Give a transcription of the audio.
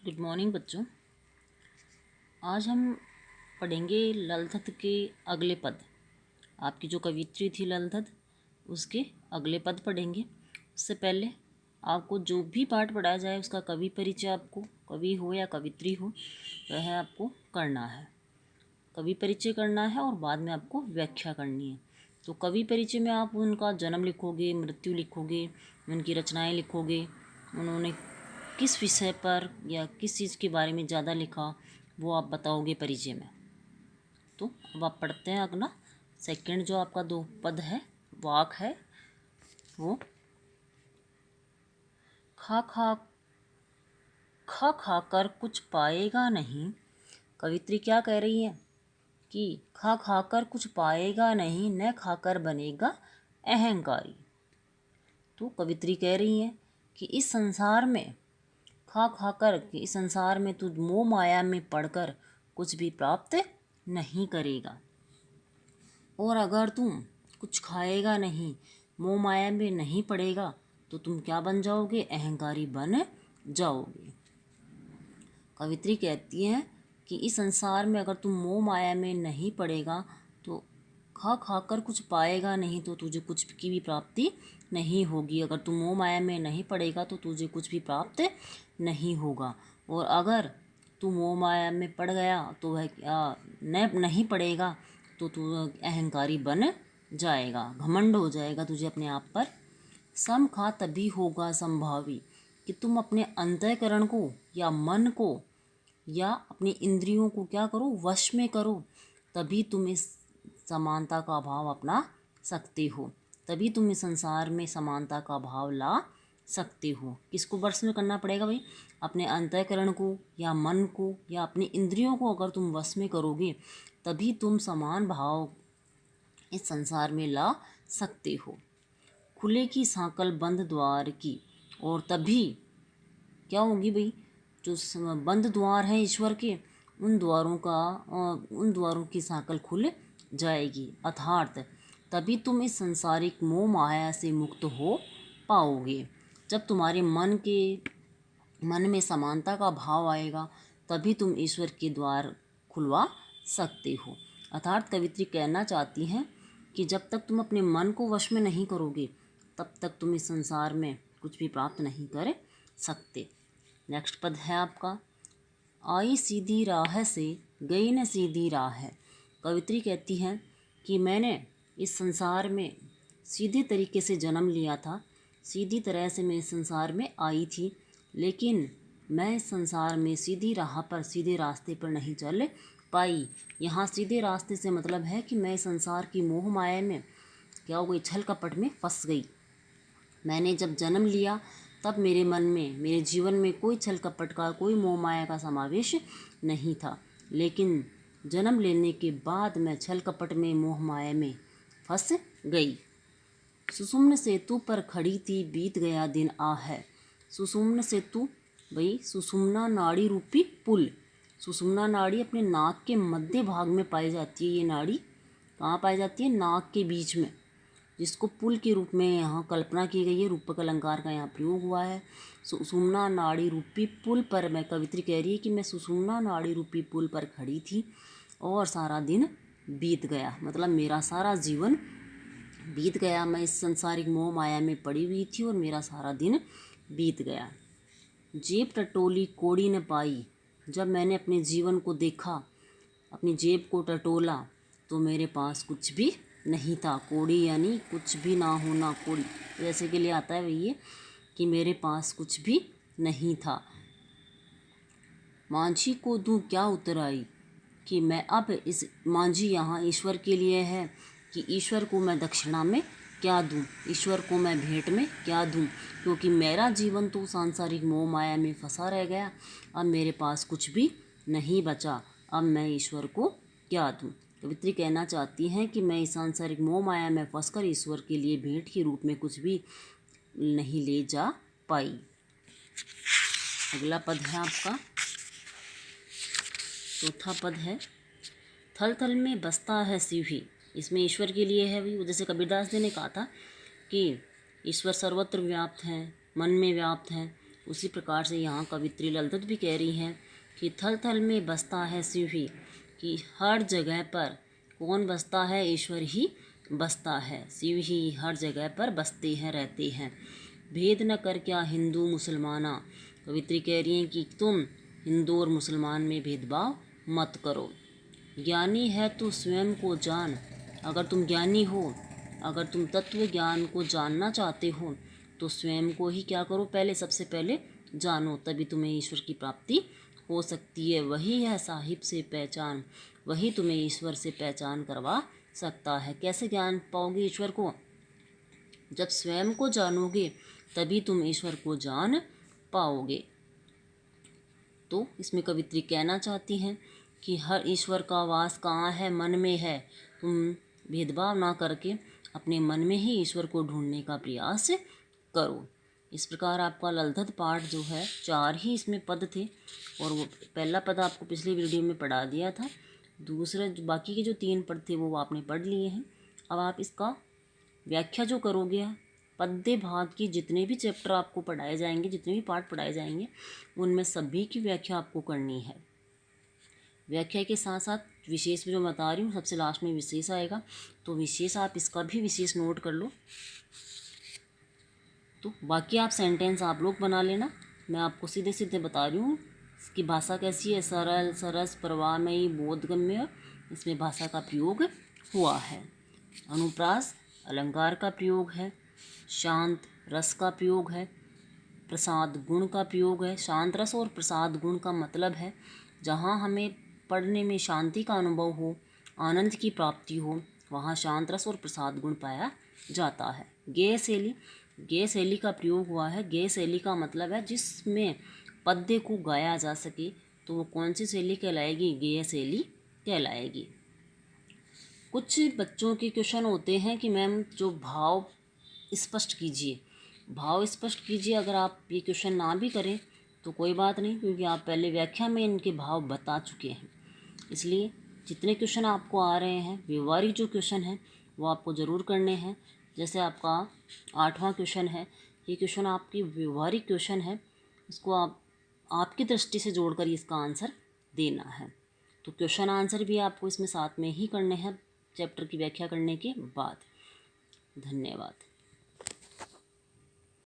Good morning बच्चों। आज हम पढ़ेंगे ललथत के अगले पद। आपकी जो कवित्री थी ललथत, उसके अगले पद पढ़ेंगे। उससे पहले आपको जो भी पाठ पढ़ाया जाए उसका कवि परिचय, आपको कवि हो या कवित्री हो, वह आपको करना है। कवि परिचय करना है और बाद में आपको व्याख्या करनी है। तो कवि परिचय में आप उनका जन्म लिखोगे, मृत्यु लिखोगे, उनकी रचनाएं लिखोगे, उन्होंने किस विषय पर या किस चीज़ के बारे में ज़्यादा लिखा, वो आप बताओगे परिचय में। तो अब आप पढ़ते हैं अगला सेकंड जो आपका दो पद है, वाक है वो खा खा खा खा कर कुछ पाएगा नहीं। कवित्री क्या कह रही है कि खा खा कर कुछ पाएगा नहीं, न खाकर बनेगा अहंकारी। तो कवित्री कह रही है कि इस संसार में खा खा कर, कि इस संसार में तू मोह माया में पढ़कर कुछ भी प्राप्त नहीं करेगा। और अगर तुम कुछ खाएगा नहीं, मोह माया में नहीं पड़ेगा, तो तुम क्या बन जाओगे? अहंकारी बन जाओगे। कवित्री कहती है कि इस संसार में अगर तुम मोह माया में नहीं पड़ेगा तो खा खा कर कुछ पाएगा नहीं, तो तुझे कुछ की भी प्राप्ति नहीं होगी। अगर तुम मोह माया में नहीं पड़ेगा तो तुझे कुछ भी प्राप्त नहीं होगा। और अगर तू मोह माया में पड़ गया तो वह नहीं पड़ेगा तो तू अहंकारी बन जाएगा, घमंड हो जाएगा तुझे अपने आप पर। सम खा तभी होगा संभावी, कि तुम अपने अंतःकरण को या मन को या अपनी इंद्रियों को क्या करो? वश में करो। तभी तुम इस समानता का भाव अपना सकते हो, तभी तुम इस संसार में समानता का भाव ला सकते हो। किसको वश में करना पड़ेगा भाई? अपने अंतःकरण को या मन को या अपनी इंद्रियों को अगर तुम वश में करोगे तभी तुम समान भाव इस संसार में ला सकते हो। खुले की सांकल बंद द्वार की, और तभी क्या होगी भाई? जो बंद द्वार हैं ईश्वर के, उन द्वारों की सांकल खुल जाएगी। अर्थात तभी तुम इस संसारिक मोह माया से मुक्त हो पाओगे। जब तुम्हारे मन में समानता का भाव आएगा तभी तुम ईश्वर के द्वार खुलवा सकते हो। अर्थात कवित्री कहना चाहती हैं कि जब तक तुम अपने मन को वश में नहीं करोगे तब तक तुम इस संसार में कुछ भी प्राप्त नहीं कर सकते। नेक्स्ट पद है आपका, आई सीधी राह से गई न सीधी राह है। कवित्री कहती है कि मैंने इस संसार में सीधे तरीके से जन्म लिया था, सीधी तरह से मैं इस संसार में आई थी, लेकिन मैं इस संसार में सीधी राह पर, सीधे रास्ते पर नहीं चल पाई। यहाँ सीधे रास्ते से मतलब है कि मैं संसार की मोह माया में क्या हो गई? छल कपट में फंस गई। मैंने जब जन्म लिया तब मेरे मन में, मेरे जीवन में कोई छल कपट का, कोई मोह माया का समावेश नहीं था, लेकिन जन्म लेने के बाद मैं छल कपट में, मोह माया में फंस गई। सुषुम्न सेतु पर खड़ी थी, बीत गया दिन आ है। सुषुम्न सेतु भाई, सुषुम्ना नाड़ी रूपी पुल। सुषुम्ना नाड़ी अपने नाक के मध्य भाग में पाई जाती है। ये नाड़ी कहाँ पाई जाती है? नाक के बीच में, जिसको पुल के रूप में यहाँ कल्पना की गई है। रूपक अलंकार का यहाँ प्रयोग हुआ है। सुषुम्ना नाड़ी रूपी पुल पर, मैं कवित्री कह रही है कि मैं सुषुम्ना नाड़ी रूपी पुल पर खड़ी थी और सारा दिन बीत गया, मतलब मेरा सारा जीवन बीत गया। मैं इस संसारिक मोह माया में पड़ी हुई थी और मेरा सारा दिन बीत गया। जेब टटोली कोड़ी न पाई, जब मैंने अपने जीवन को देखा, अपनी जेब को टटोला, तो मेरे पास कुछ भी नहीं था। कोड़ी यानी कुछ भी ना होना। कोड़ी जैसे के लिए आता है भैया कि मेरे पास कुछ भी नहीं था। मांझी को दूँ क्या उतराई, कि मैं अब इस मांझी यहाँ ईश्वर के लिए है कि ईश्वर को मैं दक्षिणा में क्या दूँ, ईश्वर को मैं भेंट में क्या दूँ, क्योंकि मेरा जीवन तो सांसारिक मोह माया में फंसा रह गया। अब मेरे पास कुछ भी नहीं बचा, अब मैं ईश्वर को क्या दूँ। कवित्री कहना चाहती हैं कि मैं इस सांसारिक मोह माया में फंसकर ईश्वर के लिए भेंट के रूप में कुछ भी नहीं ले जा पाई। अगला पद है आपका, चौथा पद है, थल थल में बसता है शिव ही। इसमें ईश्वर के लिए है भी। जैसे कबीरदास जी ने कहा था कि ईश्वर सर्वत्र व्याप्त है, मन में व्याप्त है, उसी प्रकार से यहाँ कवित्री ललदत भी कह रही हैं कि थल थल में बसता है शिव ही, कि हर जगह पर कौन बसता है? ईश्वर ही बसता है, शिव ही हर जगह पर बसते हैं, रहते हैं। भेद न कर क्या हिंदू मुसलमाना, कवित्री कह रही हैं कि तुम हिंदू और मुसलमान में भेदभाव मत करो। ज्ञानी है तो स्वयं को जान, अगर तुम ज्ञानी हो, अगर तुम तत्व ज्ञान को जानना चाहते हो तो स्वयं को ही क्या करो? पहले सबसे पहले जानो, तभी तुम्हें ईश्वर की प्राप्ति हो सकती है। वही है साहिब से पहचान, वही तुम्हें ईश्वर से पहचान करवा सकता है। कैसे ज्ञान पाओगे ईश्वर को? जब स्वयं को जानोगे तभी तुम ईश्वर को जान पाओगे। तो इसमें कवित्री कहना चाहती हैं कि हर ईश्वर का वास कहाँ है? मन में है। तुम भेदभाव ना करके अपने मन में ही ईश्वर को ढूंढने का प्रयास करो। इस प्रकार आपका ललधत पाठ जो है 4 ही इसमें पद थे, और वो पहला पद आपको पिछली वीडियो में पढ़ा दिया था। दूसरा बाकी के जो 3 पद थे वो आपने पढ़ लिए हैं। अब आप इसका व्याख्या जो करोगे, पद्य भाग की जितने भी चैप्टर आपको पढ़ाए जाएंगे, जितने भी पाठ पढ़ाए जाएंगे, उनमें सभी की व्याख्या आपको करनी है। व्याख्या के साथ साथ विशेष भी जो बता रही हूँ, सबसे लास्ट में विशेष आएगा, तो विशेष आप इसका भी विशेष नोट कर लो। तो बाकी आप सेंटेंस आप लोग बना लेना, मैं आपको सीधे सीधे बता रही हूँ। इसकी भाषा कैसी है? सरल, सरस, प्रवाहमयी, बोधगम्य, इसमें भाषा का प्रयोग हुआ है। अनुप्रास अलंकार का प्रयोग है, शांत रस का प्रयोग है, प्रसाद गुण का प्रयोग है। शांत रस और प्रसाद गुण का मतलब है जहाँ हमें पढ़ने में शांति का अनुभव हो, आनंद की प्राप्ति हो, वहाँ शांत रस और प्रसाद गुण पाया जाता है। गेय शैली, गेय शैली का प्रयोग हुआ है। गेय शैली का मतलब है जिसमें पद्य को गाया जा सके, तो वो कौन सी शैली कहलाएगी? गेय शैली कहलाएगी। कुछ बच्चों के क्वेश्चन होते हैं कि मैम जो भाव स्पष्ट कीजिए, भाव स्पष्ट कीजिए। अगर आप ये क्वेश्चन ना भी करें तो कोई बात नहीं, क्योंकि आप पहले व्याख्या में इनके भाव बता चुके हैं। इसलिए जितने क्वेश्चन आपको आ रहे हैं, व्यवहारिक जो क्वेश्चन हैं वो आपको ज़रूर करने हैं। जैसे आपका 8वां क्वेश्चन है, ये क्वेश्चन आपकी व्यवहारिक क्वेश्चन है, इसको आप आपकी दृष्टि से जोड़कर इसका आंसर देना है। तो क्वेश्चन आंसर भी आपको इसमें साथ में ही करने हैं चैप्टर की व्याख्या करने के बाद। धन्यवाद।